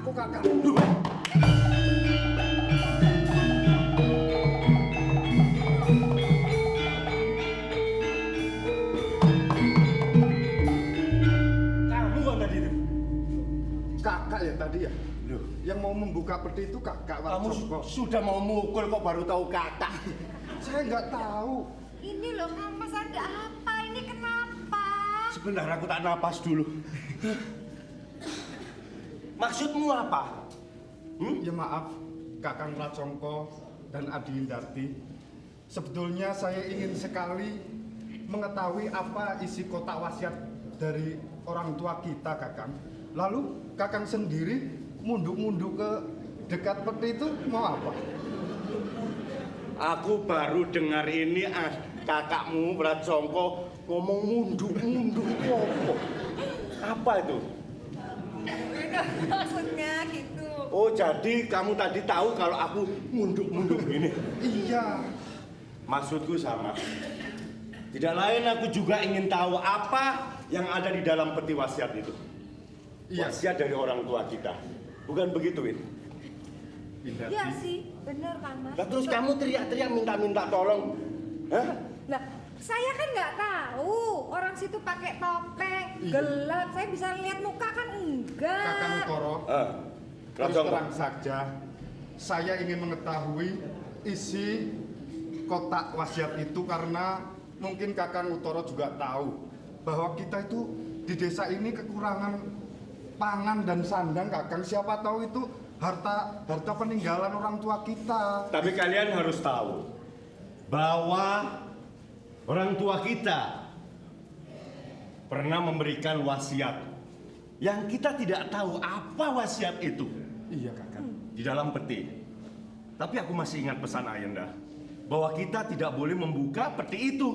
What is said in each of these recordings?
aku, Kakang. Kamu kan tadi itu? Kakak ya tadi ya? Loh, Yang mau membuka peti itu kakak kamu Warjoko. sudah mau mukul kok baru tahu kata. Saya nggak tahu. Ini loh Mas, ada apa? Ini kenapa? Sebentar aku tak napas dulu. Maksudmu apa? Ya maaf, Kakang Racongko dan Adi Indarti. Sebetulnya saya ingin sekali mengetahui apa isi kotak wasiat dari orang tua kita, Kakang. Lalu Kakang sendiri munduk-munduk ke dekat peti itu mau apa? Aku baru dengar ini kakakmu Racongko ngomong munduk-munduk apa? Apa itu? Maksudnya gitu. Oh, jadi kamu tadi tahu kalau aku munduk-munduk gini. Iya. Maksudku sama. Tidak lain aku juga ingin tahu apa yang ada di dalam peti wasiat itu. Iya. Wasiat dari orang tua kita. Bukan begitu, Win? Indarti. Iya sih, bener kan Mas. Lah terus kamu teriak-teriak minta tolong. Hah? Lah, saya kan nggak tahu orang situ pakai topeng, Iya. gelap. Saya bisa lihat muka kan enggak. Kakang Utoro, terus Racongko. terang saja, saya ingin mengetahui isi kotak wasiat itu karena mungkin Kakang Utoro juga tahu bahwa kita itu di desa ini kekurangan pangan dan sandang, Kakang. Siapa tahu itu harta peninggalan orang tua kita. Tapi kalian harus tahu bahwa orang tua kita pernah memberikan wasiat yang kita tidak tahu apa wasiat itu Iya, Kakang. di dalam peti. Tapi aku masih ingat pesan Ayanda bahwa kita tidak boleh membuka peti itu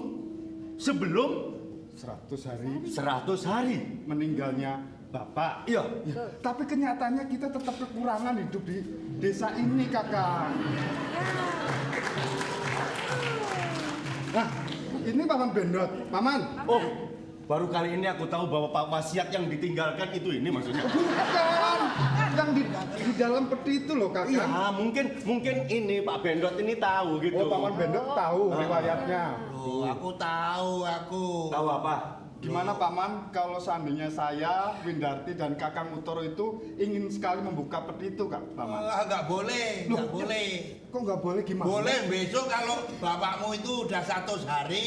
sebelum 100 hari 100 hari. meninggalnya Bapak. Iya. Ya, tapi kenyataannya kita tetap kekurangan hidup di desa ini, Kakang. Nah, ini Paman Bendot. Paman. Oh, baru kali ini aku tahu bahwa Pak wasiat yang ditinggalkan itu ini maksudnya. Bukan. Yang di dalam peti itu loh, Kakang. Iya, mungkin ini Pak Bendot ini tahu gitu. Oh, Paman Bendot tahu riwayatnya. Oh, aku tahu. Tahu apa? Gimana Paman kalau seandainya saya, Windarti dan Kakang Utoro itu ingin sekali membuka peti itu, Kak, Paman? Nggak boleh, nggak Loh, boleh. Kok nggak boleh gimana? Boleh besok kalau bapakmu itu udah 100 hari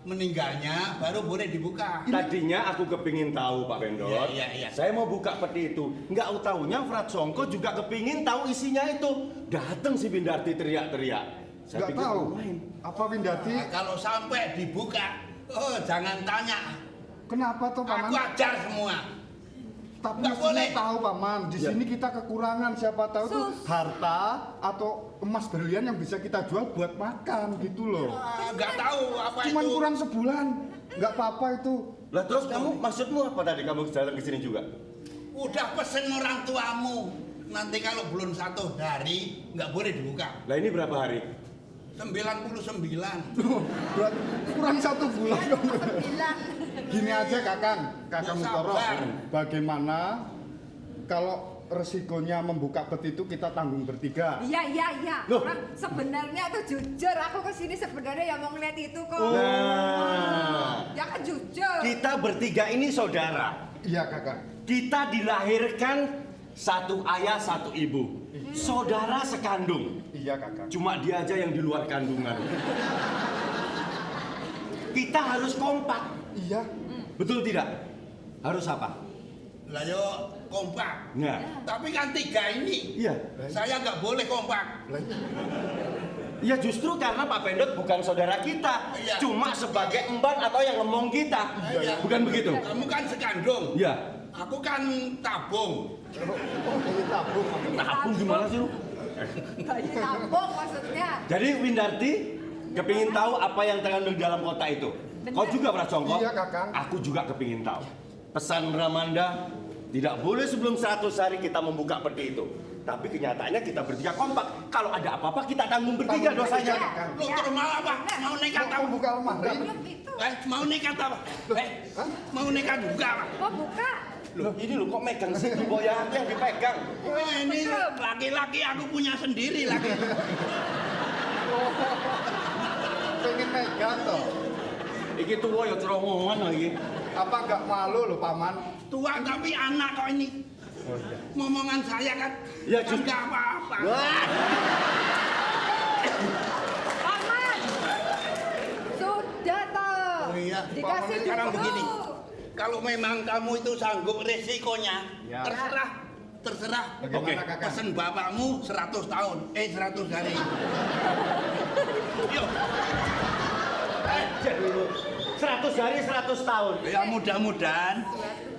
meninggalnya baru boleh dibuka. Tadinya aku kepingin tahu Pak Bendot. Iya. Saya mau buka peti itu. Nggak tahunya Racongko juga kepingin tahu isinya itu. Datang si Bindarti teriak-teriak. Saya Nggak pikir tahu. main. Apa Windarti? Nah, kalau sampai dibuka, jangan tanya. Kenapa tuh Paman? Aku ajar semua. Tapi Nggak mestinya boleh. tahu Paman, di Ya. sini kita kekurangan, siapa tahu tuh Sus. harta atau emas berlian yang bisa kita jual buat makan gitu loh. Nggak tahu apa Cuman itu. kurang sebulan, nggak apa-apa itu. Lah terus kamu maksudmu apa tadi kamu jalan ke sini juga? Udah pesen orang tuamu. Nanti kalau belum 1 hari nggak boleh dibuka. Lah ini berapa hari? 99. Berarti kurang 1 bulan. Bilang. Gini aja Kakang Utoro, Sabar. bagaimana kalau resikonya membuka peti itu kita tanggung bertiga? Iya. Loh. Orang sebenarnya tuh jujur. Aku kesini sebenarnya ya mau ngeliat itu kok. Nah, Ya kan jujur. kita bertiga ini saudara. Iya Kakang. Kita dilahirkan satu ayah satu ibu. Saudara sekandung. Iya Kakang. Cuma dia aja yang di luar kandungan. Kita harus kompak. Iya. Betul tidak? Harus apa? Lah yo kompak. Nah, Tapi kan 3 ini. iya. Saya nggak boleh kompak. Lah, Ya justru karena Pak Bendot bukan saudara kita. Iya. Cuma sebagai emban atau yang ngomong kita. Iya. Bukan begitu? Kamu kan sekandung. Iya. Aku kan tabung. Oh, ini tabung. Tabung gimana sih lu? Bayi tabung maksudnya. Jadi Windarti kepingin tahu apa yang terkandung di dalam kota itu. Benar. Kau juga Pracongko? Iya, Kakang. Aku juga kepingin tahu. Pesan Ramanda, tidak boleh sebelum 100 hari kita membuka peti itu. Tapi kenyataannya kita bertiga kompak. Kalau ada apa-apa kita tanggung bertiga Tanggung dosanya. bertiga, Kakang. Lu terus mau apa? Mau nekat Mau apa? buka lemari? Belum itu. Mau nekat apa? Hah? Mau nekat buka apa? Mau buka. Loh, ini lo kok megang situ, Boy? Ya, aku yang dipegang. Wah, ini laki-laki aku punya sendiri lagi. Pengen megang toh. Iki tuwa ya cerongongan lagi. Apa nggak malu lo paman? Tua tapi anak kok ini. Oh iya. Ngomongan saya kan Ya, kan just- nggak apa-apa. Wah. Paman. Sudah toh. Oh iya. Dikasih Sekarang dulu. begini. Kalau memang kamu itu sanggup resikonya, Ya. terserah. Bagaimana Oke. kakak? Pesen bapakmu 100 tahun, 100 hari. Yuk, Aja dulu. 100 hari 100 tahun. ya mudah-mudahan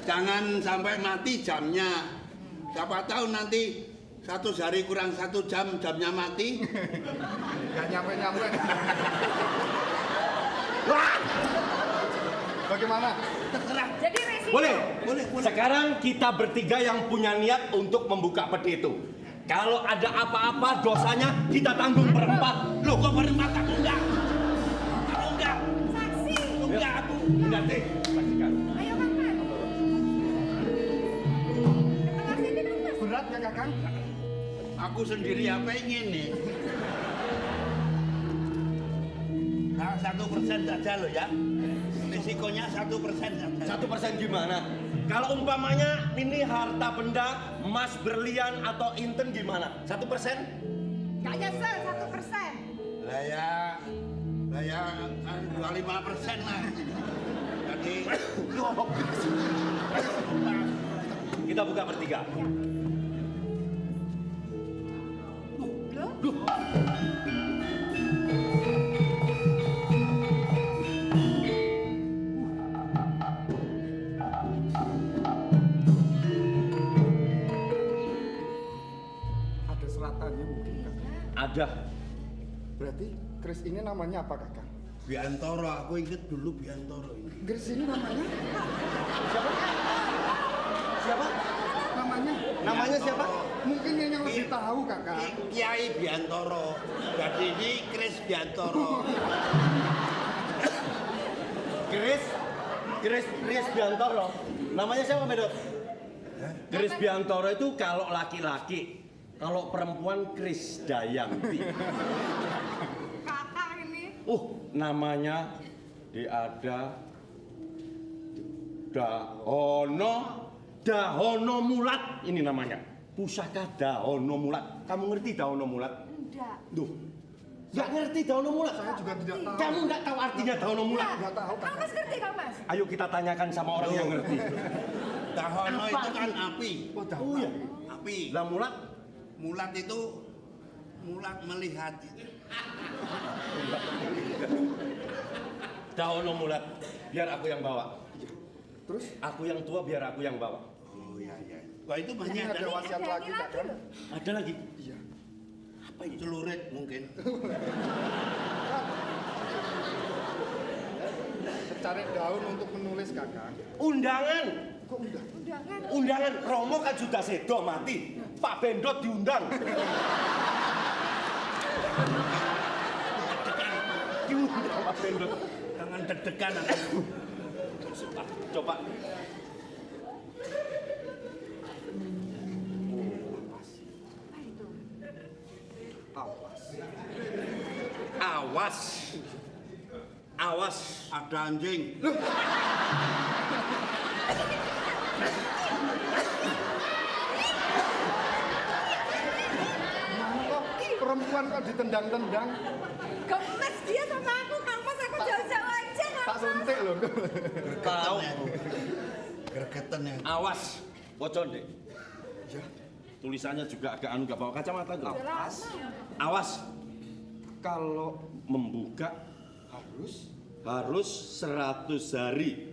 jangan sampai mati jamnya. Siapa tahu nanti 100 hari kurang 1 jam, jamnya mati. Nggak nyampe. Wah. Bagaimana? Terserah. Jadi resiko. Boleh? Boleh. Sekarang kita bertiga yang punya niat untuk membuka peti itu. Kalau ada apa-apa dosanya kita tanggung berempat. Loh, kok berempat aku enggak? Aku enggak. Saksi. Enggak aku. Nanti saksikan. Ayo Kang Mas. Tengah sini Kang Mas. Berat ya kakak? Aku sendiri apa ingin nih? Nah, 1% saja loh ya. Risikonya 1% saja. 1% gimana? Kalau umpamanya ini harta benda, emas, berlian atau inten gimana? 1%? Nggak nyesel 1%. Lah ya 25% lah. Jadi Kita buka bertiga. Loh? Ada seratannya mungkin kakak. Ada. Berarti Kris ini namanya apa kakak? Biantoro, aku inget dulu Biantoro ini. Kris ini namanya? Siapa? Namanya? Namanya siapa? Mungkin yang lebih tahu kakak. Kiai Biantoro. Jadi ini Kris Biantoro. Kris Biantoro. Namanya siapa, Medot? Kris Biantoro itu kalau laki-laki. Kalau perempuan Kris Dayanti. Kakak ini. Namanya ada Dahono Mulat ini namanya. Pusaka Dahono Mulat. Kamu ngerti Dahono Mulat? Enggak. Duh. Nggak ngerti Dahono Mulat? Saya juga tidak tahu. Kamu nggak tahu artinya Dahono Mulat? Nggak tahu, Kang Mas ngerti Kang Mas? Ayo kita tanyakan sama orang yang ngerti. Dahono Apa itu kan api. Oh iya. Api. Lah Mulat? Mulat itu mulat melihat. Dahono Mulat. Biar aku yang bawa. Terus? Aku yang tua biar aku yang bawa. Oh iya iya. Wah itu Ini banyak ada dari wasiat Ada lagi lagi kakak. loh. Ada lagi? Iya. apa ini? Celurit mungkin. Secari daun untuk menulis kakak. Undangan. Kok udah? Undangan. Undangan Romo kan sudah sedo mati. Pak Bendot diundang. Diundang Pak Bendot. Jangan deg-degan. Coba. Apa itu? Awas. Awas. Awas. Ada anjing. Mana kok perempuan kok ditendang-tendang? Gemes dia sama aku, Kang Mas. Aku jauh-jauh aja, Kang Tak Mas. suntik loh. Tahu. Gregetan ya. Awas. Bocor deh. Tulisannya juga agak gak bawa kacamata tuh. Udah lama. Awas. Kalau Membuka harus 100 hari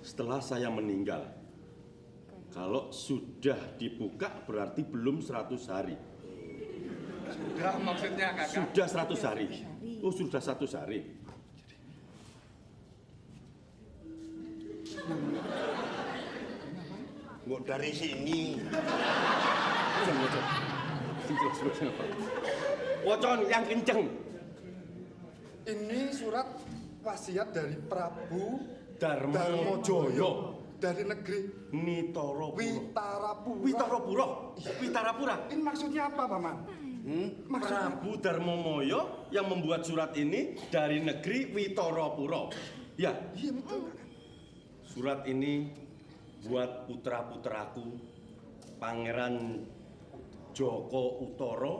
setelah saya meninggal. Kalau sudah dibuka berarti belum 100 hari. sudah maksudnya kakak. Sudah 100 hari. Oh, sudah 100 hari. Mbok dari sini. Wocon yang kenceng. Ini surat wasiat dari Prabu Darmojoyo. dari negeri Nitoro Puro. Witarapura. Witarapura. Ini maksudnya apa, Paman? Maksudnya Prabu Darmomoyo yang membuat surat ini dari negeri Witarapura. Ya, iya betul, Kakang. surat ini buat putra-putraku Pangeran Joko Utoro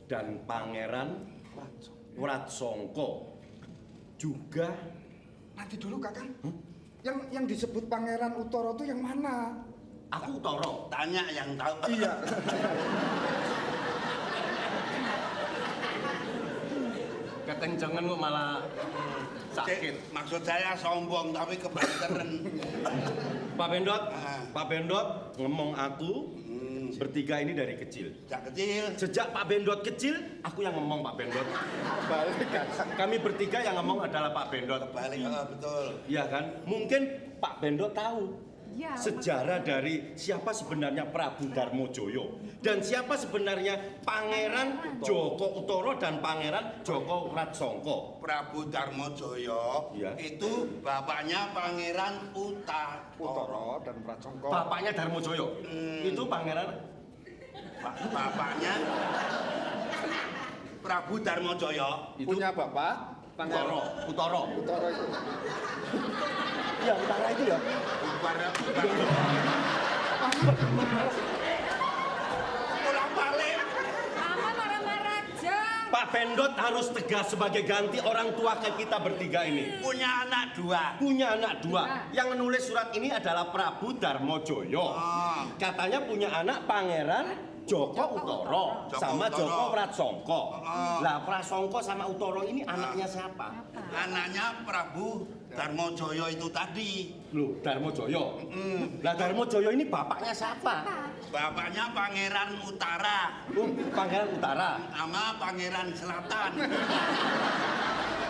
dan Pangeran Wratsangka. Juga Nanti dulu, Kakang. Yang disebut Pangeran Utoro itu yang mana? aku Utoro. Tanya yang tahu. Iya. Kekencengan kok malah sakit. Maksud saya sombong tapi kebanteran. Pak Bendot, Ah. Pak Bendot ngomong aku bertiga ini dari kecil. Sejak kecil. Sejak Pak Bendot kecil, aku yang ngomong Pak Bendot. Balik, Kakang. Kami bertiga yang ngomong adalah Pak Bendot. Balik, betul. Iya kan? Mungkin Pak Bendot tahu Ya, sejarah dari siapa sebenarnya Prabu Darmojoyo dan siapa sebenarnya Pangeran Joko Utoro dan Pangeran Joko Wratsangka. Prabu Darmojoyo Iya. itu bapaknya Pangeran Utoro dan Wratsangka. Bapaknya Darmojoyo. Itu Pangeran Bapaknya Prabu Darmojoyo. itu Punya bapak Utoro. Utoro. Utoro itu. Iya, utara itu ya. Pulang balik. Paman marah-marah aja. Pak Bendot harus tegas sebagai ganti orang tua kayak kita bertiga ini. Punya anak 2. Punya anak 2. Yang menulis surat ini adalah Prabu Darmojoyo. Ah. Katanya punya anak Pangeran Joko Utoro Joko sama Utoro. Joko Wratsangka. Ah. Lah Wratsangka sama Utoro ini anaknya siapa? Anaknya Prabu Darmojoyo itu tadi. Loh, Darmojoyo. Lah Darmojoyo ini bapaknya siapa? Bapaknya Pangeran Utara Pangeran Utara. sama Pangeran Selatan.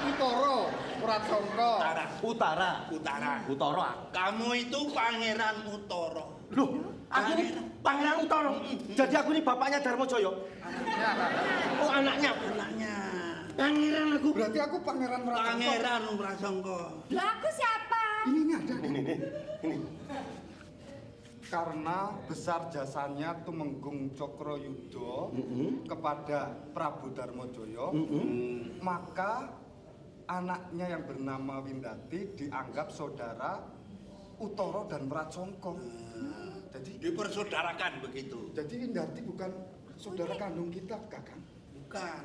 Utoro, Wratsangka. Utara. Utara. Utara. Utoro. Kamu itu Pangeran Utoro. Loh, aku ini Pangeran Utoro. Jadi aku ini bapaknya Darmojoyo. Anaknya, Kakang. Oh, anaknya. Anaknya. Pangeran aku. Berarti aku Pangeran Wratsangka. Pangeran Wratsangka. Lah aku siapa? Ini ada. Karena besar jasanya Tumenggung Cokroyudo kepada Prabu Darmojoyo, maka anaknya yang bernama Windati dianggap saudara Utoro dan Wratsangka. Jadi Dipersaudarakan begitu. Windati bukan saudara kandung kita, Kakang. Bukan.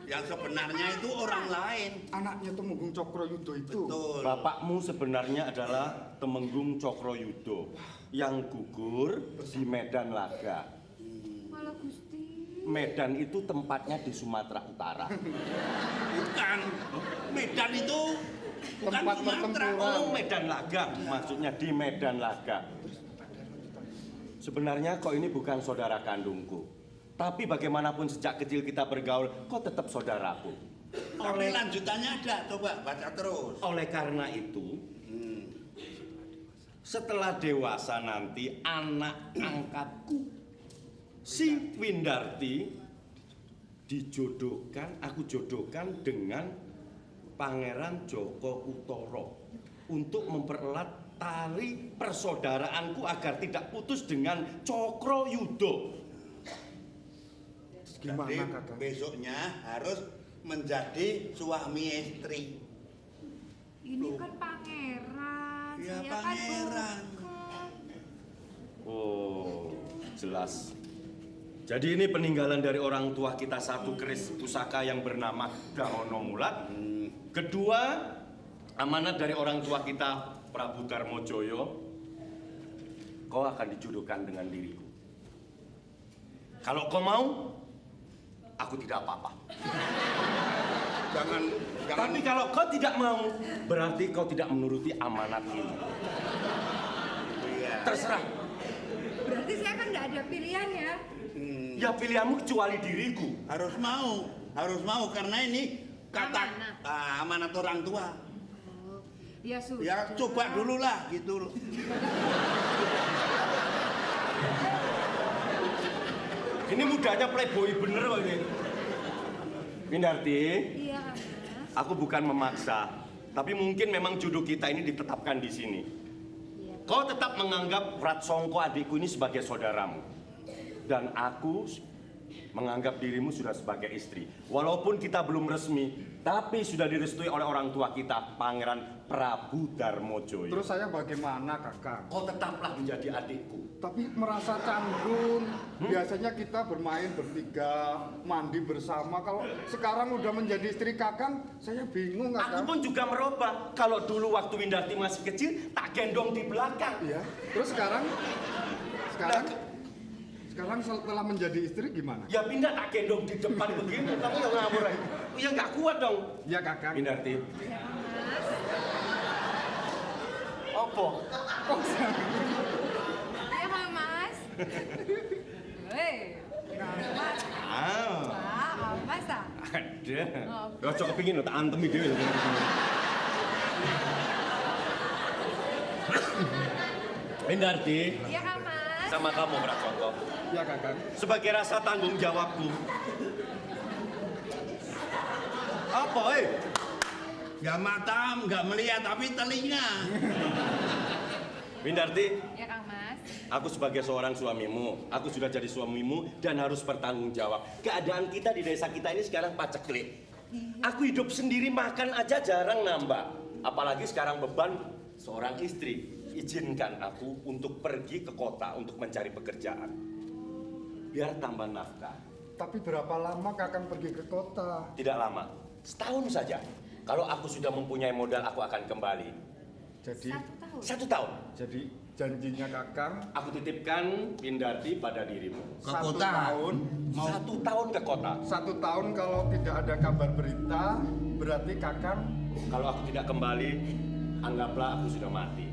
Yang sebenarnya itu orang lain. Anaknya Tumenggung Cokroyudo itu. Betul. Bapakmu sebenarnya adalah Temenggung Cokroyudo yang gugur di Medan Laga. Malah Gusti. Medan itu tempatnya di Sumatera Utara. Bukan. Medan itu bukan Tempat Sumatera. pertempuran. Oh, Medan Laga, maksudnya di Medan Laga. Sebenarnya kau ini bukan saudara kandungku. Tapi bagaimanapun sejak kecil kita bergaul, kau tetap saudaraku. Tapi lanjutannya ada, coba baca terus. Oleh karena itu, setelah dewasa nanti anak angkatku si Windarti aku jodohkan dengan Pangeran Joko Utoro untuk mempererat tali persaudaraanku agar tidak putus dengan Cokroyudo. Gimana, Jadi Kakang? besoknya harus menjadi suami istri. Ini kan pangeran. Ya, saya pangeran. Kan bukan. Oh, jelas. Jadi ini peninggalan dari orang tua kita, satu keris pusaka yang bernama Dahono Mulat. Kedua, amanat dari orang tua kita Prabu Darmojoyo. Kau akan dijodohkan dengan diriku. Kalau kau mau, aku tidak apa-apa. Jangan Tapi kalau kau tidak mau, berarti kau tidak menuruti amanat ini. Iya. Terserah. Berarti saya kan nggak ada pilihan ya. Ya pilihanmu kecuali diriku. Harus mau karena ini kata amanat orang tua. Oh, ya sudah. Ya coba dulu lah gitu. Ini mudanya playboy bener kok ini. Windarti, Iya, Mas. aku bukan memaksa, tapi mungkin memang jodoh kita ini ditetapkan di sini. Iya, kau tetap menganggap Pratsongko adikku ini sebagai saudaramu. Dan aku menganggap dirimu sudah sebagai istri. Walaupun kita belum resmi, tapi sudah direstui oleh orang tua kita, Pangeran Prabu Darmojoyo. Terus saya bagaimana, Kakang? Kau tetaplah menjadi adikku. Tapi merasa canggung. Biasanya kita bermain bertiga, mandi bersama. Kalau sekarang udah menjadi istri Kakang, saya bingung, Aku Kakang. pun juga merubah. Kalau dulu waktu Windarti masih kecil, tak gendong di belakang. Iya. Terus sekarang setelah menjadi istri gimana? Ya pindah tak gendong di depan begini. Kamu yang ngawur aja. Ya nggak kuat dong. Ya, Kakang. Windarti. Apa? Iya Kang Mas. Hei, Kang Mas. Ah, Kang Mas ah. ada. Ojo kepingin lo tak antemi dhewe. Windarti, Iya Kang Mas. sama kamu Pratsongko. Ya, Kakang. Sebagai rasa tanggung jawabku. Apa, Ya mata nggak melihat tapi telinga. Windarti, Iya Kang Mas. aku sebagai seorang suamimu, aku sudah jadi suamimu dan harus bertanggung jawab. Keadaan kita di desa kita ini sekarang paceklik. Aku hidup sendiri, makan aja jarang nambah. Apalagi sekarang beban seorang istri. Izinkan aku untuk pergi ke kota untuk mencari pekerjaan. Biar tambah nafkah. Tapi berapa lama Kakang pergi ke kota? Tidak lama, setahun saja. Kalau aku sudah mempunyai modal, aku akan kembali. Jadi 1 tahun. 1 tahun. jadi janjinya Kakang Aku titipkan Windarti pada dirimu. Ke 1 kota. tahun. 1 tahun ke kota. 1 tahun kalau tidak ada kabar berita, berarti Kakang Kalau aku tidak kembali, anggaplah aku sudah mati.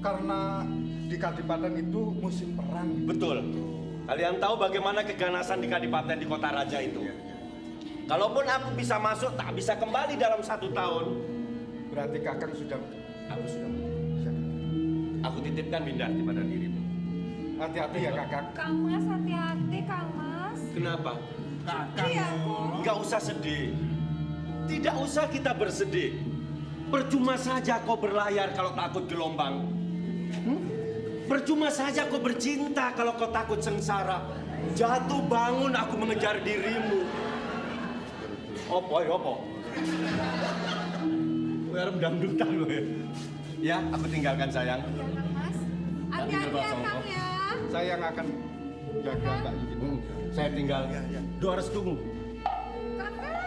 karena di Kadipaten itu musim perang. Betul. Kalian tahu bagaimana keganasan di Kadipaten di kota raja itu. Kalaupun aku bisa masuk, tak bisa kembali dalam 1 tahun. Berarti Kakang sudah Aku sudah mati. ya. Aku titipkan Windarti pada dirimu. Hati-hati ya Kakang. Kang Mas hati-hati Kang Mas. Kenapa? Iya aku. Enggak usah sedih. Tidak usah kita bersedih. Percuma saja kau berlayar kalau takut gelombang. Percuma saja kau bercinta kalau kau takut sengsara. Jatuh bangun aku mengejar dirimu. Opo, opo. Gue harus dangdutan gue. Ya, aku tinggalkan sayang. Iya Kang Mas. Hati-hati ya Kang ya. Saya yang akan jaga Mbak Yudi. Saya tinggal. Doa restumu. Kakak.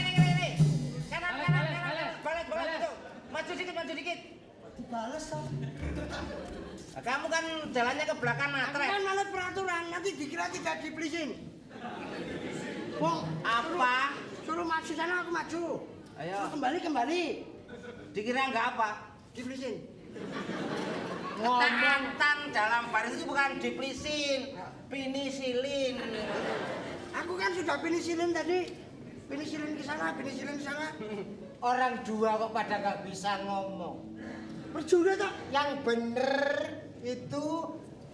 Kiri. Kanan. Balik itu. Maju dikit. Dibales toh. Nah, kamu kan jalannya ke belakang Aku matre. kan malah peraturan, nanti dikira tidak dipelisin. Wong, Apa? suruh maju sana aku maju. Ayo. Suruh kembali. Dikira nggak apa? Dipelisin. Ketaatan dalam baris itu bukan diplisin, penisilin. Aku kan sudah penisilin tadi. Penisilin ke sana. Orang dua kok pada nggak bisa ngomong. Perjuda tak? Yang bener itu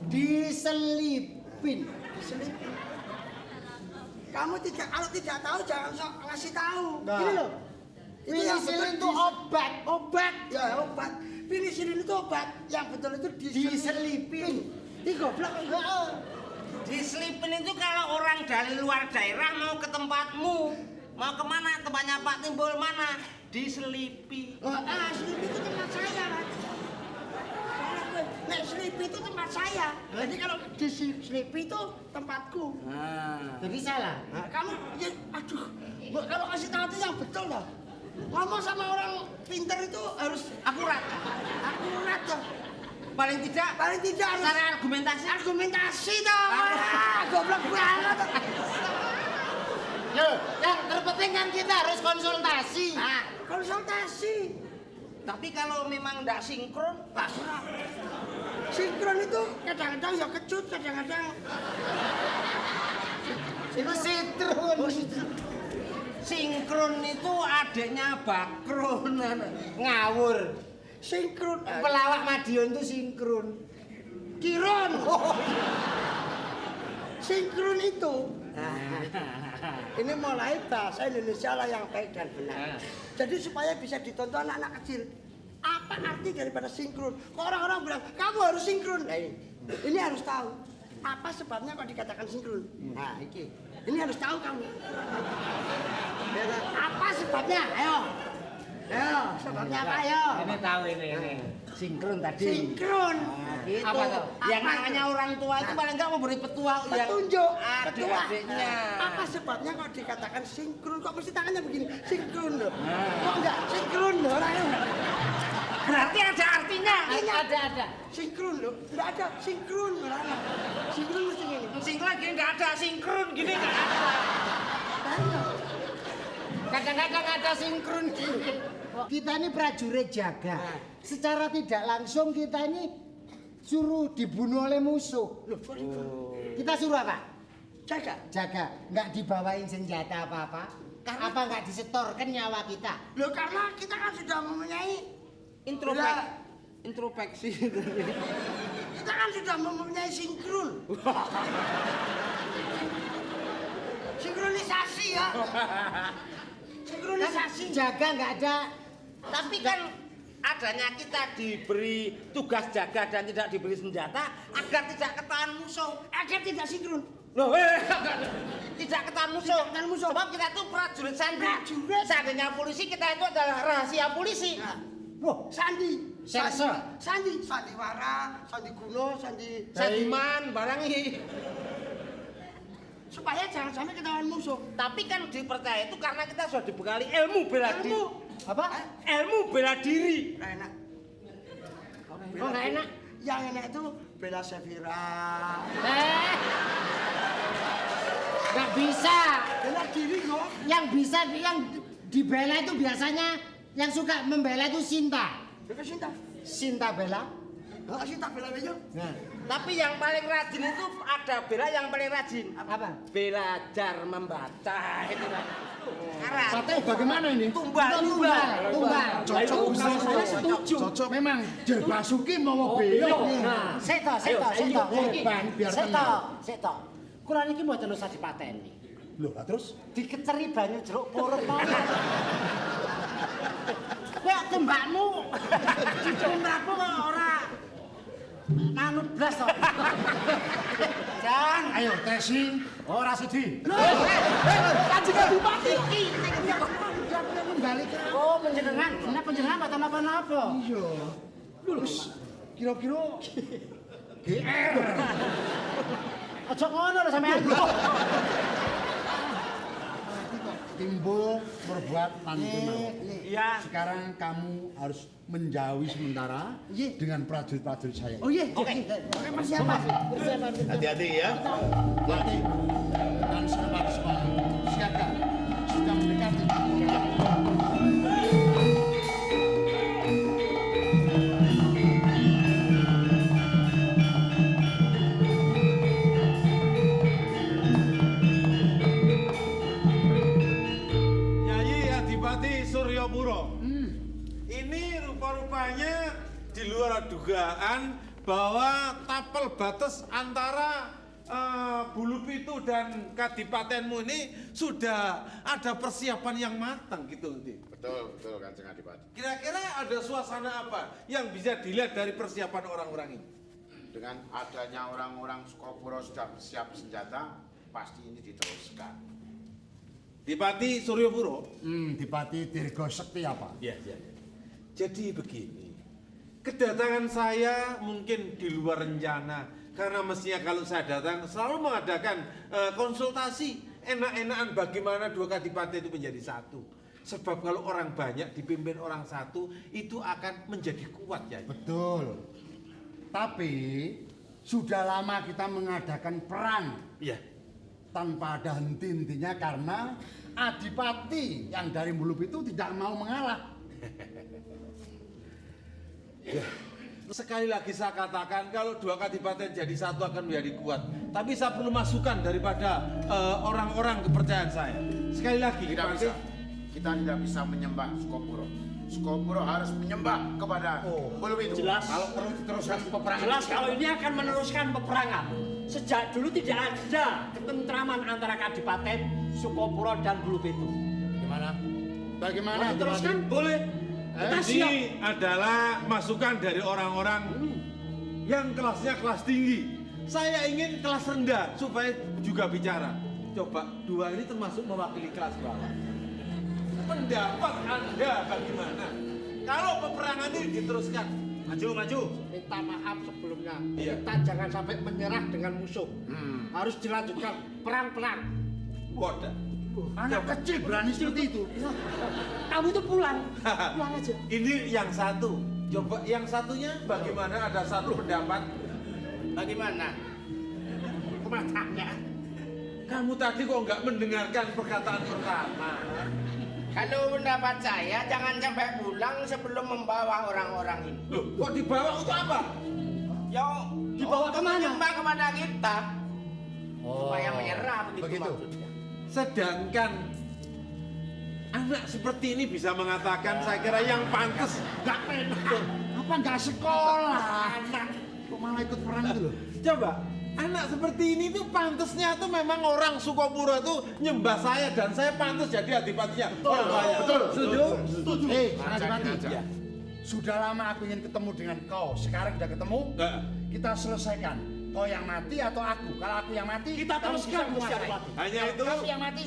diselipin. Diselipin. Kamu kalau tidak tahu jangan sok ngasih tahu. Nah. Ini loh. Penisilin itu obat. Obat. Ya obat. Penisilin itu obat. Yang betul itu diselipin. Ini goblok. Diselipin itu kalau orang dari luar daerah mau ke tempatmu. Mau kemana? Tempatnya Pak Timbul mana? Diselipi. Selipi itu tempat saya, Mas. Nek selipi itu tempat saya. Jadi kalau di selipi itu tempatku. Jadi salah. Nah, kamu, ya, aduh, kalau kasih tahu itu yang betul loh. Ngomong sama orang pinter itu harus Akurat. akurat dong. Paling tidak Paling tidak harus secara argumentasi dong. Goblok banget. Loh, yang terpenting kan kita harus konsultasi. Nah, konsultasi. Tapi kalau memang tidak sinkron, Pak Surah. Sinkron itu kadang-kadang ya kecut, kadang-kadang Itu Sitrun. Sinkron itu adiknya Bakron. Ngawur. sinkron. Pelawak Madiun itu sinkron. Kiron. Sinkron itu. Ini mulai bahasa Indonesia lah yang baik dan benar. Jadi supaya bisa ditonton anak-anak kecil. Apa arti daripada sinkron? Kok orang-orang bilang, kamu harus sinkron. Nah, ini harus tahu. Apa sebabnya kok dikatakan sinkron? Nah, ini harus tahu kamu. Apa sebabnya? Ayo. Ayo, sebabnya apa ayo? Ini tahu ini. Sinkron tadi. Sinkron. Gitu. Apa tuh? Yang Apa namanya itu? orang tua itu paling enggak memberi Petunjuk. adik-adiknya. Apa sebabnya kok dikatakan sinkron? Kok mesti tangannya begini? Sinkron loh. Kok enggak sinkron loh orangnya? Berarti ada artinya. Ada. Sinkron loh. Enggak ada sinkron orangnya. Sinkron mesti gini. Sinkron gini enggak ada, sinkron gini enggak ada. Ayo. Kadang-kadang ada sinkron gini. Kita ini prajurit jaga. Secara tidak langsung kita ini suruh dibunuh oleh musuh. Loh, kok sinkron? Kita suruh apa? Jaga. Jaga. Nggak dibawain senjata apa-apa. Apa nggak disetorkan nyawa kita? Loh, karena kita kan sudah mempunyai Introspeksi. kita kan sudah mempunyai sinkron. Sinkronisasi ya. Sinkronisasi. Jaga nggak ada. Tapi kan adanya kita diberi tugas jaga dan tidak diberi senjata agar tidak ketahuan musuh. Agar tidak sinkron. Loh, tidak ketahuan musuh. Tidak ketahuan musuh. Sebab kita itu prajurit sandi. Prajurit. Seandainya polisi, kita itu adalah rahasia polisi. Nah, wah, sandi. Serse. Sandi. Sandiwara, sandi kuno, sandi. Sandiman, barang ini. Supaya jangan sampai ketahuan musuh. Tapi kan dipercaya itu karena kita sudah dibekali ilmu bela diri. Ilmu. Apa? Ilmu bela diri. Nggak enak. Oh nggak enak. Yang enak itu bela Sevira. Nggak bisa. Bela diri kok. Yang bisa yang dibela itu biasanya yang suka membela itu Sinta. Bela Sinta. Sinta bela. Nggak Sinta bela bejo. Nah, Tapi yang paling rajin itu ada bela yang paling rajin. apa? Belajar membaca itu kan. Karena Katanya bagaimana ini? tumbal. Cocok, Gusti. Saya setuju. Cocok. Memang Jer Basuki mau belok. Nah, seto. Biar tenang. Seto. Kula niki mboten usah dipateni. Loh, lah terus? Dikeceri banyu jeruk purut mawon. Kok tembakmu dicumraku kok ora manut blas to. Jan, Ayo, Tesi. Ora sedi. kanjeng Bupati iki kembali ke oh panjenengan, panjenengan mboten napa-napa. Iya. Lulus. Kira-kira GR. Aja ngono lho sampean. Timbul berbuat pantunau. Iya. Sekarang kamu harus menjauhi sementara dengan prajurit-prajurit saya. Oh iya, oke. Persiapan. Hati-hati ya. Hati dan senopati semua siaga sudah mendekati. Nyai Adipati Suryapura. Ini rupa-rupanya di luar dugaan bahwa tapel batas antara Bulu Pitu dan kadipatenmu ini sudah ada persiapan yang matang gitu, Nti. Betul, Kanjeng Adipati. Kira-kira ada suasana apa yang bisa dilihat dari persiapan orang-orang ini? Dengan adanya orang-orang Sukapura sudah bersiap senjata, pasti ini diteruskan. Dipati Suryapura. Dipati Dirgo Sekti apa? Ya. Jadi begini, kedatangan saya mungkin di luar rencana. Karena mestinya kalau saya datang selalu mengadakan konsultasi enak-enakan bagaimana dua kadipaten itu menjadi satu. Sebab kalau orang banyak dipimpin orang satu itu akan menjadi kuat ya. Betul. Tapi sudah lama kita mengadakan perang Iya. tanpa ada henti-hentinya karena Adipati yang dari Bulu Pitu tidak mau mengalah. Sekali lagi saya katakan kalau dua kadipaten jadi satu akan menjadi kuat. Tapi saya perlu masukan daripada orang-orang kepercayaan saya. Sekali lagi, Tidak Pak bisa. Kita tidak bisa menyembah Sukopuro. Sukopuro harus menyembah kepada Bulu itu. Jelas. Kalau perlu diteruskan peperangan. Jelas kalau ini akan meneruskan peperangan. Sejak dulu tidak ada ketentraman antara Kadipaten, Sukopuro dan Bulupitu. Gimana? Bagaimana? Mau diteruskan? Boleh. Kita siap. Ini adalah masukan dari orang-orang yang kelasnya kelas tinggi. Saya ingin kelas rendah supaya juga bicara. Coba dua ini termasuk mewakili kelas bawah. Pendapat Anda bagaimana? Kalau peperangan ini diteruskan, Maju. Minta maaf sebelumnya. Iya. Kita jangan sampai menyerah dengan musuh. Harus dilanjutkan perang-perang. wadah. Anak kecil berani seperti itu. Kamu itu pulang. Pulang aja. Ini yang satu. Coba yang satunya bagaimana? Ada satu pendapat. Bagaimana? Kematanya. Kamu tadi kok nggak mendengarkan perkataan pertama? Kalau pendapat saya jangan sampai pulang sebelum membawa orang-orang ini. Loh, kok dibawa untuk apa? Yo, Dibawa kemana? menyembah kepada kita. Supaya menyerah begitu. Maksudnya. Sedangkan anak seperti ini bisa mengatakan, saya kira yang pantas. Gak pernah. Apa nggak sekolah? Anak kok malah ikut perang itu loh. Coba, anak seperti ini tuh pantasnya tuh memang orang Sukopuro tuh nyembah saya dan saya pantas jadi adipatinya. Orang saya. Betul. Setuju? Setuju. Adipati. Sudah lama aku ingin ketemu dengan kau. Sekarang sudah ketemu. Kita selesaikan. Kau yang mati atau aku? Kalau aku yang mati, Kita kamu teruskan, bisa Gusti menguasai. Adipati. Hanya itu. Kamu yang mati.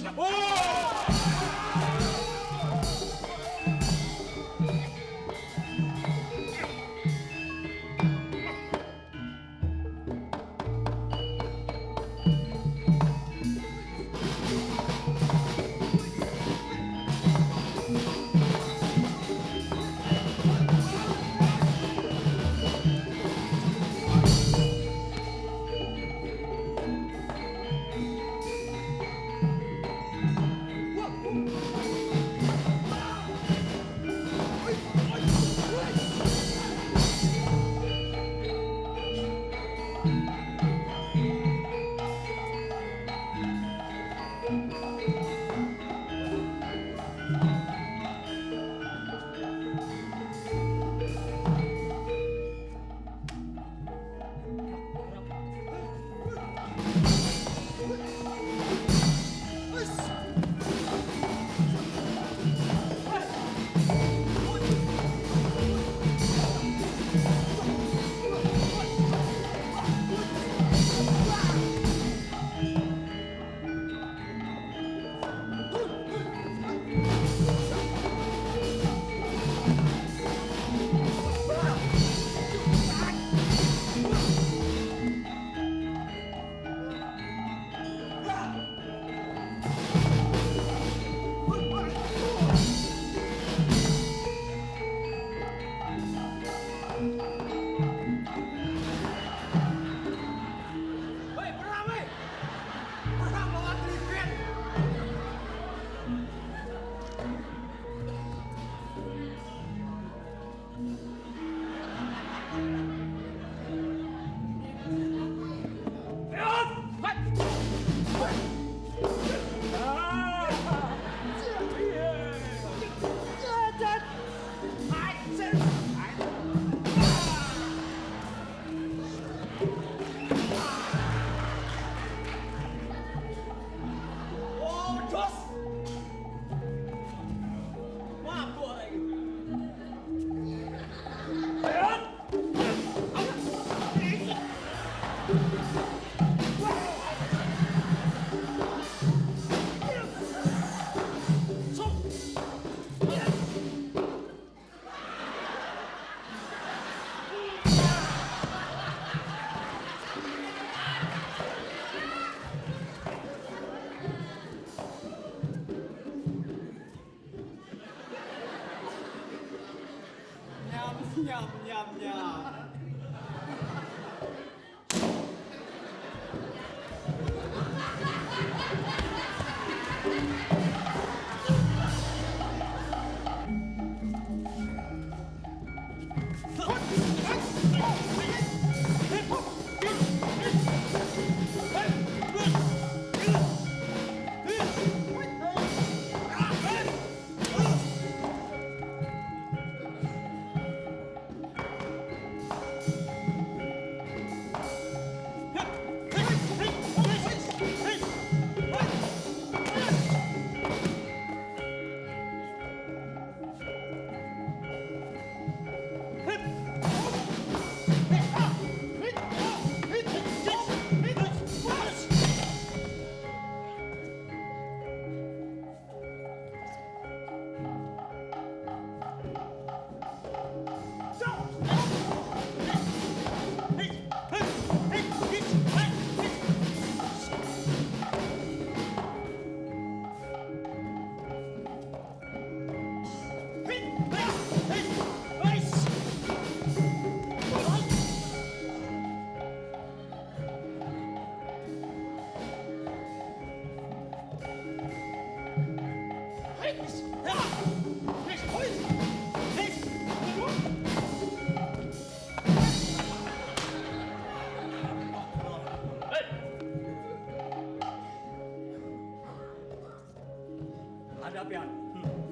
Pian.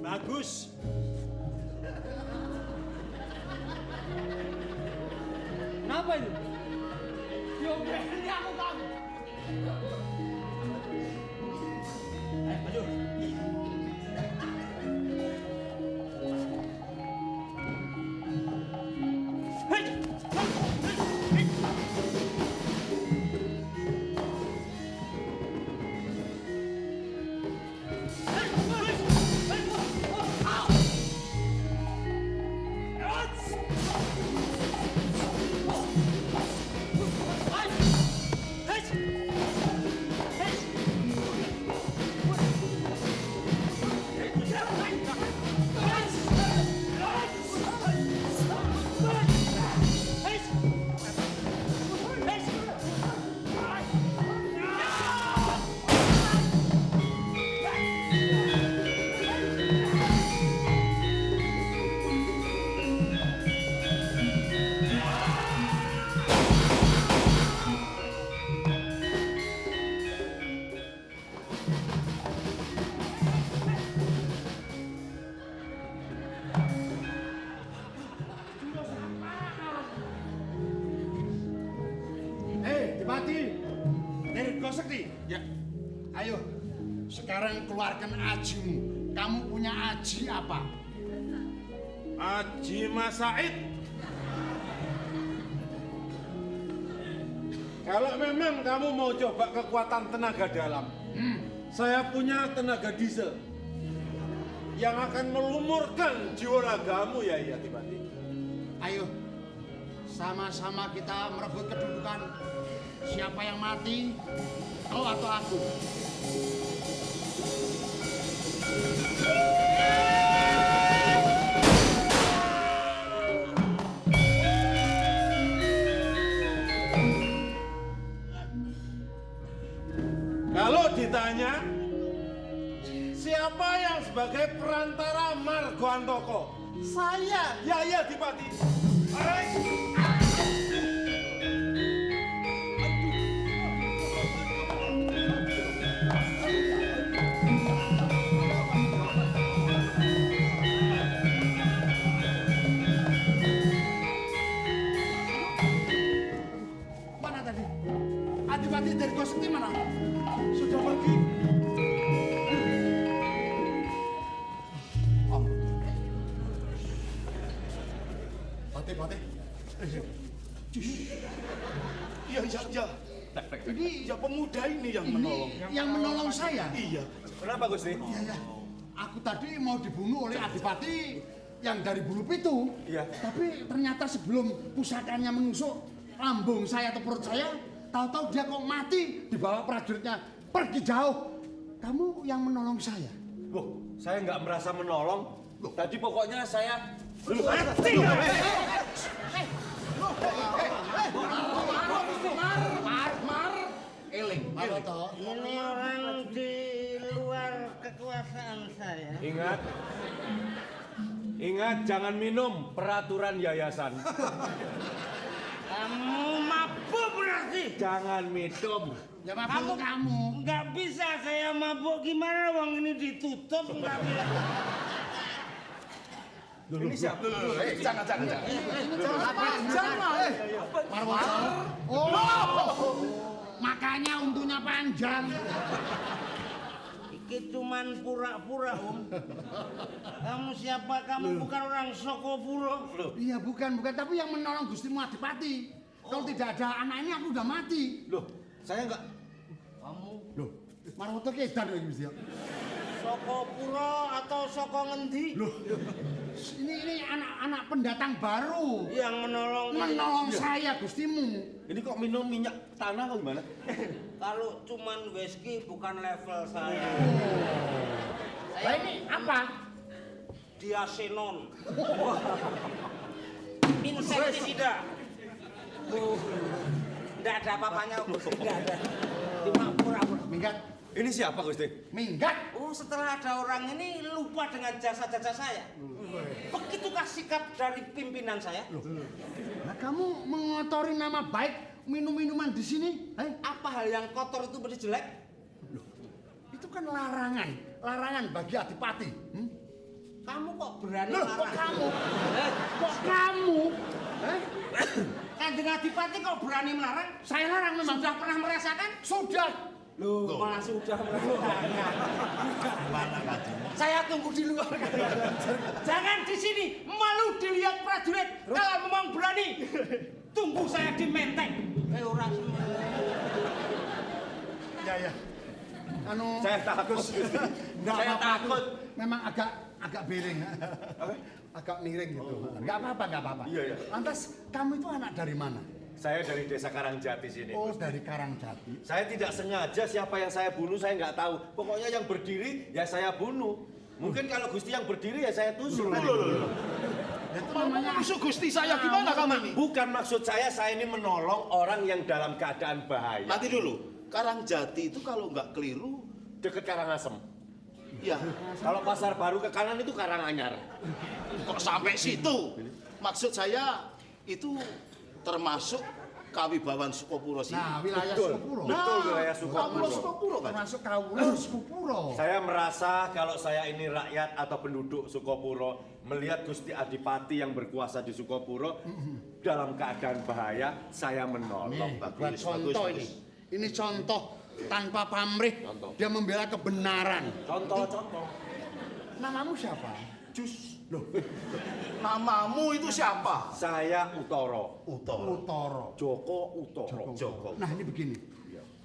Bagus. Kenapa itu? Diomelin aku kamu. Maju. Ya. Ayo, sekarang keluarkan ajimu. Kamu punya aji apa? Aji Mas Said. Kalau memang kamu mau coba kekuatan tenaga dalam, saya punya tenaga diesel yang akan melumurkan jiwa ragamu ya Adipati. Ayo, sama-sama kita merebut kedudukan. Siapa yang mati, kau atau aku? Kalau ditanya, siapa yang sebagai perantara Margoantoko? Saya, Yaya Adipati. Mana tadi? Adipati dari Koseti mana? Sudah pergi. Pati. Iya. Ini ya pemuda ini yang menolong. Yang menolong saya? Iya. Kenapa Gusti? Iya. Aku tadi mau dibunuh oleh Adipati yang dari Bulu Pitu. Iya. Tapi ternyata sebelum pusakanya menusuk lambung saya atau perut saya, tahu-tahu dia kok mati dibawa prajuritnya pergi jauh. Kamu yang menolong saya. Loh, saya nggak merasa menolong. Tadi pokoknya saya Mati! Mar, eling. Ini orang di luar kekuasaan saya. Ingat jangan minum peraturan yayasan. Kamu mabuk berarti? Jangan minum. Ya mabuk kamu. Nggak bisa saya mabuk, gimana uang ini ditutup nggak bisa. Ini siapa? Jangan. Marwoto. Oh, makanya untunya panjang. Iki cuman pura-pura, Om. Kamu siapa? Kamu bukan orang Sokopuro. Iya, bukan. Tapi yang menolong Gustimu Adipati. Kalau tidak ada anak ini aku udah mati. Loh, saya nggak. Kamu Loh, Marwoto kedan lagi Gusti. Sokopuro atau Soko ngendi? Loh, ini anak-anak pendatang baru Yang menolong saya Gustimu. Ini kok minum minyak tanah atau gimana? Kalau cuman whisky bukan level saya. Lah ini apa? Diasenon. Insektisida. Nggak ada apa-apanya, Gus. Nggak ada. Cuma pura-pura. Minggat. Ini siapa Gusti? Minggat. Oh, setelah ada orang ini lupa dengan jasa-jasa saya. Begitukah sikap dari pimpinan saya? Nah, kamu mengotori nama baik minum-minuman di sini? Apa hal yang kotor itu berarti jelek? Itu kan larangan bagi adipati. Kamu kok berani Loh, kok kamu? Kok kamu? Kanjeng Adipati kok berani melarang? Saya larang memang. Sudah pernah merasakan? Sudah. Loh, malah sudah merasakan. Gimana Kanjeng? Saya tunggu di luar. Jangan di sini, malu dilihat prajurit. Kalau memang berani, tunggu saya di menteng. Orang semua. Ya. Saya takut. Enggak Saya apa-apa. takut. Memang agak miring. Agak miring gitu. Enggak apa-apa. Iya. Lantas kamu itu anak dari mana? Saya dari desa Karangjati sini. Oh, Gusti. dari Karangjati. Saya tidak sengaja siapa yang saya bunuh, saya nggak tahu. Pokoknya yang berdiri ya saya bunuh. Mungkin kalau Gusti yang berdiri ya saya tusuk. Itu namanya Masuk Gusti saya gimana kamu ini? Bukan maksud saya ini menolong orang yang dalam keadaan bahaya. Nanti dulu. Karangjati itu kalau nggak keliru, Deket Karangasem. ya Kalau pasar baru ke kanan itu Karanganyar. kok sampai situ? Maksud saya itu termasuk Kawibawan Sukopuro sih. Nah, wilayah Betul. Sukopuro. Betul, wilayah Kawula Sukopuro. Sukopuro kan? Termasuk Kawula Sukopuro. Saya merasa kalau saya ini rakyat atau penduduk Sukopuro melihat Gusti Adipati yang berkuasa di Sukopuro dalam keadaan bahaya, saya menolong. Buat contoh ini. Ini contoh tanpa pamrih dia membela kebenaran. Contoh. Namamu siapa? Jus. Loh. Namamu itu siapa? Saya Utoro. Utoro. Joko Utoro. Joko. Nah ini begini.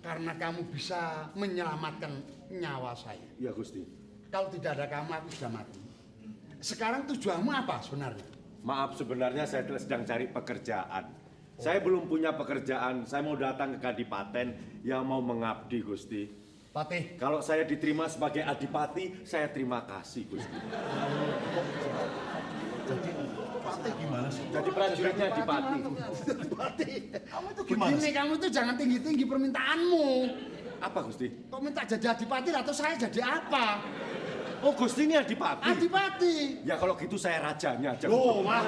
Karena kamu bisa menyelamatkan nyawa saya. Iya Gusti. Kalau tidak ada kamu aku sudah mati. Sekarang tujuanmu apa sebenarnya? Maaf, sebenarnya saya sedang cari pekerjaan. Saya belum punya pekerjaan. Saya mau datang ke Kadipaten yang mau mengabdi, Gusti. Patih. Kalau saya diterima sebagai Adipati, saya terima kasih, Gusti. Patih gimana sih? Jadi prajuritnya Adipati. Patih. Kamu itu gimana Begini sih? kamu tuh jangan tinggi-tinggi permintaanmu. Apa, Gusti? Kok minta jadi adipati atau saya jadi apa? Oh, Gusti ini Adipati. Adipati. Ya kalau gitu saya rajanya aja. Loh, wah.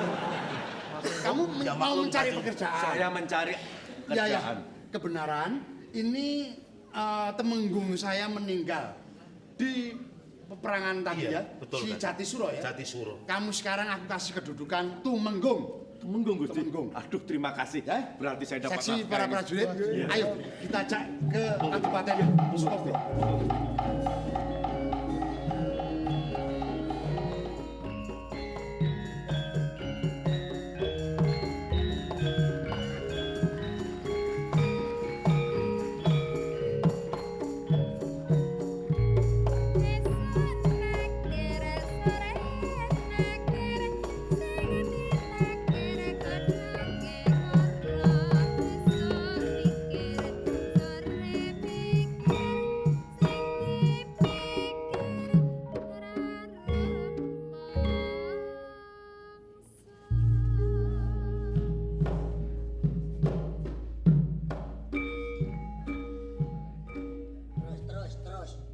Kamu Ya, mau maklum mencari tadi. pekerjaan? Saya mencari Ya, kerjaan. kebenaran ini temenggung saya meninggal di peperangan tadi Iya, ya, betul, si kan? Jatisuro ya. Jatisuro. Kamu sekarang aku kasih kedudukan Tumenggung. Temenggung, Gusti. Temenggung. Aduh, terima kasih. Ya. Berarti saya dapat Seksi nafkah para ini. prajurit, ayo kita cek ke Kabupaten Sukopuro.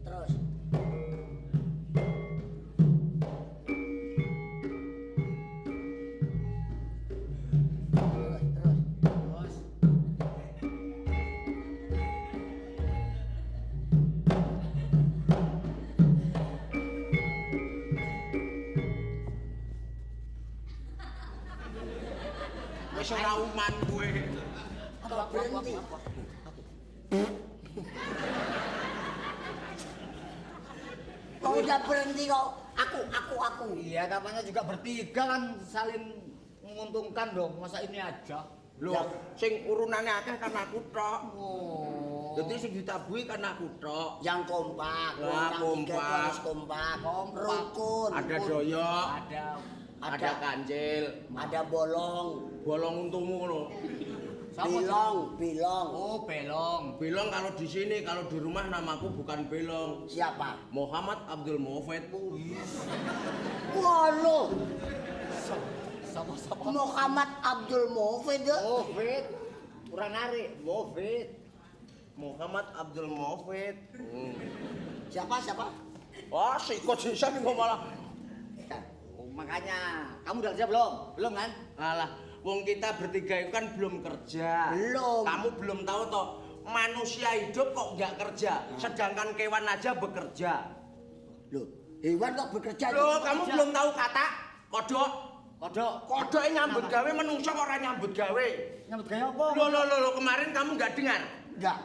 Terus. Wis ora uman kowe. Kok berhenti? Kok udah berhenti kok? Aku. Iya, katanya juga bertiga kan saling menguntungkan dong. Masa ini aja? Lho, sing urunane akeh kan aku tok. Oh. Dadi sing ditabuhi kan aku tok. Yang kompak, Lah, yang tiga kompak. harus kompak, rukun, Ada doyok, Ada ada kancil, ada bolong, bolong untumu ngono. bilong. Oh, belong. Belong kalau di sini, kalau di rumah namaku bukan Belong. Siapa? Muhammad Abdul Mufid. Waduh, Sama-sama. Muhammad Abdul Mufid. Oh, Fit. Kurang narik. Oh, Fit. Muhammad Abdul Mufid. Siapa? Wah, sikut sisan kok malah. Oh, makanya kamu udah kerja belum? Belum kan? Alah, wong kita bertiga itu kan belum kerja. Belum. Kamu belum tahu toh, manusia hidup kok nggak kerja, sedangkan kewan aja bekerja. Loh, hewan kok bekerja? Loh, kamu belum tahu kata kodok? Kodok. Kodoknya nyambut gawe, menungso kok ora nyambut gawe. Nyambut gawe apa? Loh, kemarin kamu nggak dengar? Enggak.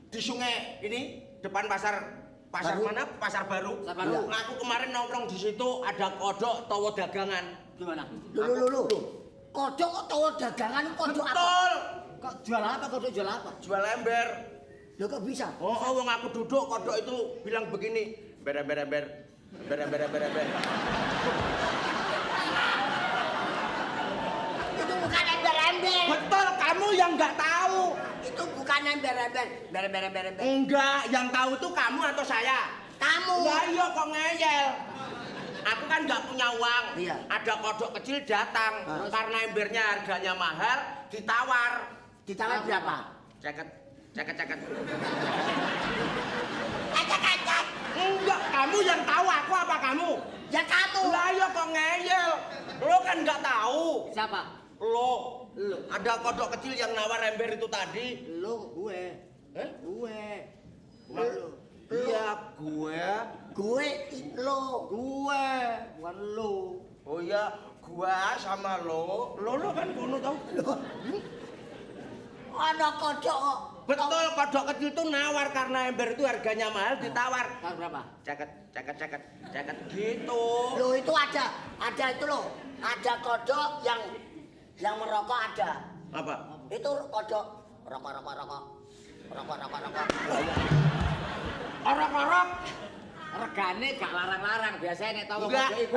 Di sungai ini, depan pasar Baru. mana? Pasar Baru. Pasar Baru. Nah, aku kemarin nongkrong di situ ada kodok tawa dagangan. Gimana? Loh. Kodok kok tahu dagangan kodok apa? Betul. Kok jual apa? Kodok jual apa? Jual ember. Loh kok bisa? Oh, wong aku duduk kodok itu bilang begini, ber. Itu bukan ember-ember. Betul, kamu yang nggak tahu. Itu bukan ember-ember. Ber. Enggak, yang tahu tuh kamu atau saya? Kamu. Ya iya kok ngeyel. Aku kan nggak punya uang. Iya. Ada kodok kecil datang, karena embernya harganya mahal, ditawar. Ditawar berapa? Ceket. Acak-acak. Enggak, kamu yang tahu aku apa kamu? Ya kamu. Lah iya kok ngeyel. Lo kan nggak tahu. Siapa? Lo. Ada kodok kecil yang nawar ember itu tadi. Lu, gue. Gue. Iya, gue. Lo. Gue. Bukan lu. Oh iya, gua sama lo kan kono tau. Ada kodok kok. Betul, kodok kecil tuh nawar karena ember itu harganya mahal, ditawar. Tahu berapa? Ceket gitu. Loh itu ada itu loh. Ada kodok yang merokok ada. Apa? Itu kodok rokok. Orok-orok. Regane gak larang-larang, biasanya nek tahu Enggak, kodok iku.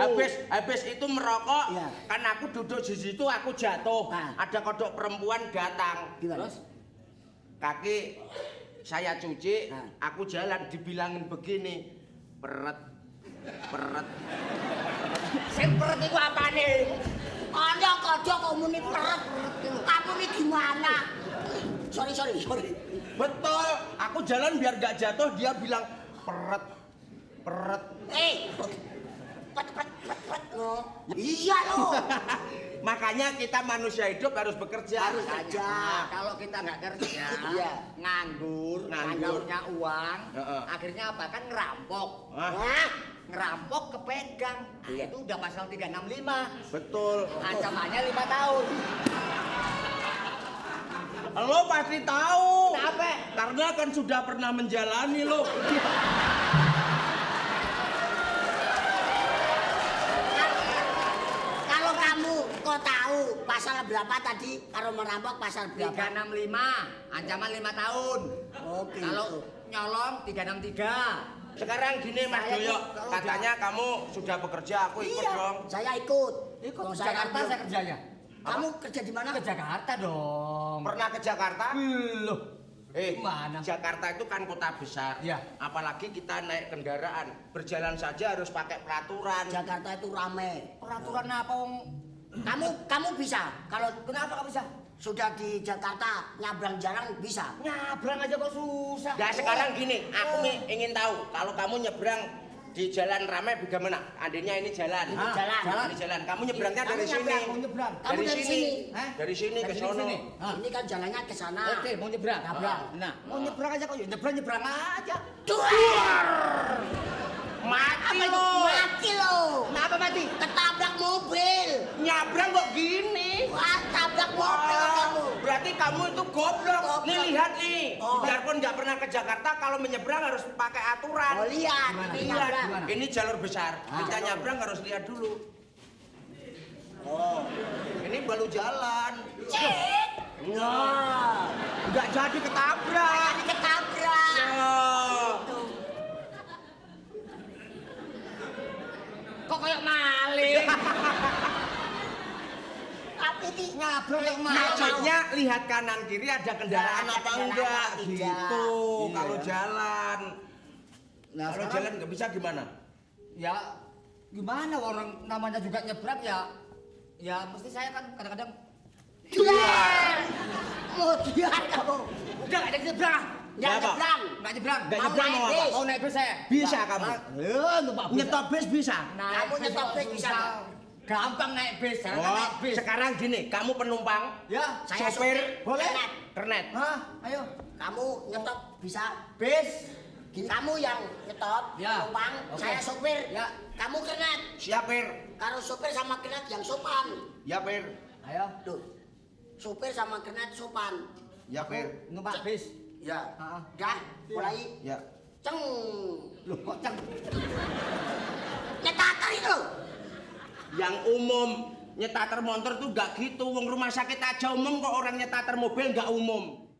habis itu merokok. Iya. Kan aku duduk di situ, aku jatuh. Nah. Ada kodok perempuan datang. Gimana? Terus Kaki saya cuci, Nah. aku jalan dibilangin begini. Peret. Sing peret iku apane? Ada kodok kok muni peret. Kamu ini gimana? Sorry. Betul, aku jalan biar gak jatuh, dia bilang peret. Pret. Lo. Iya lo. Makanya kita manusia hidup harus bekerja. Harus aja. kalau kita nggak kerja, Iya. nganggur, Nganggur. nggak punya uang, Heeh. akhirnya apa kan ngerampok. Hah? Ngerampok kepegang. Iya. Itu udah pasal 365. Betul. Ancamannya 5 tahun. Lo pasti tahu. Kenapa? Karena kan sudah pernah menjalani lo. Kalau kamu kok tahu pasal berapa tadi? Kalau merampok pasal berapa? 365, ancaman 5 tahun. Oke. Kalau nyolong 363. Sekarang gini Mas Saya Doyo, kalau katanya kamu sudah bekerja, aku ikut Iya, dong. saya ikut. Ikut Kalau ke Jakarta belum- saya kerjanya. Kamu kerja di mana? Ke Jakarta dong. Pernah ke Jakarta? Loh. Mana? Jakarta itu kan kota besar. Iya. Apalagi kita naik kendaraan, berjalan saja harus pakai peraturan. Jakarta itu rame. Peraturan apa wong? Kamu bisa. Kalau Kenapa kamu bisa? sudah di Jakarta nyabrang jalan bisa. Nyabrang aja kok susah. Nah sekarang gini, aku ingin tahu kalau kamu nyebrang di jalan ramai bagaimana? Adanya ini jalan. Ini jalan. Ini jalan. Kamu nyebrangnya Kamu dari sini. nyebrang, mau nyebrang. Kamu dari sini. Hah? Dari sini ke Dari sini, sono. sini. Hah? Ini kan jalannya ke sana. Oke, mau nyebrang. Nyebrang. Nah, mau nyebrang aja kok. Nyebrang aja. Mati Apa itu? lo. Mati lo. Kenapa mati? Ketabrak mobil. Nyabrang kok gini? Wah, tabrak mobil kamu. Berarti kamu itu goblok. Goblok. Nih lihat nih. Oh. Biarpun nggak pernah ke Jakarta, kalau menyeberang harus pakai aturan. Oh lihat, Gimana? ini Lihat, nyabrang. ini jalur besar. Kita jalur. nyabrang harus lihat dulu. Oh, ini baru jalan. Cek. Wah, Nggak jadi ketabrak. ini ketabrak. Oh. Kok kayak maling? Tapi ini Nyabrang kayak maling. Maksudnya lihat kanan kiri ada kendaraan Ada apa kendaraan enggak apa tidak. gitu. Iya. Kalau jalan. Nah, Kalau sekarang- jalan nggak bisa gimana? Ya gimana orang namanya juga nyebrang ya. Ya mesti saya kan kadang-kadang Jual. Mau jual kamu. udah gak ada nyebrang. Nggak Apa? nyebrang. Nggak nyebrang. Nggak Mau nyebrang naik mau apa? bis. Mau naik bis saya. Bisa kamu. Untuk Pak bis. Nyetop bis bisa. Naik Kamu bis nyetop kok bis bisa nggak? Gampang naik bis. Sekarang kan Oh, naik bis. sekarang gini, kamu penumpang, Ya, Saya sopir, boleh. kernet. Hah? Ayo. Kamu nyetop bisa bis. Kamu yang nyetop, Ya. penumpang, Oke. saya sopir. Ya. Kamu kernet. Siap, Pir. Kalau sopir sama kernet yang sopan. Ya, Pir. Ayo, Tuh. Sopir sama kernet sopan. Ya, Pir. numpak bis. Ya. Ah. Dah, mulai. Ya. Ceng. Loh, kok ceng? Nyetater itu. Yang umum nyetater motor tuh gak gitu. Wong rumah sakit aja umum kok orang nyetater mobil gak umum.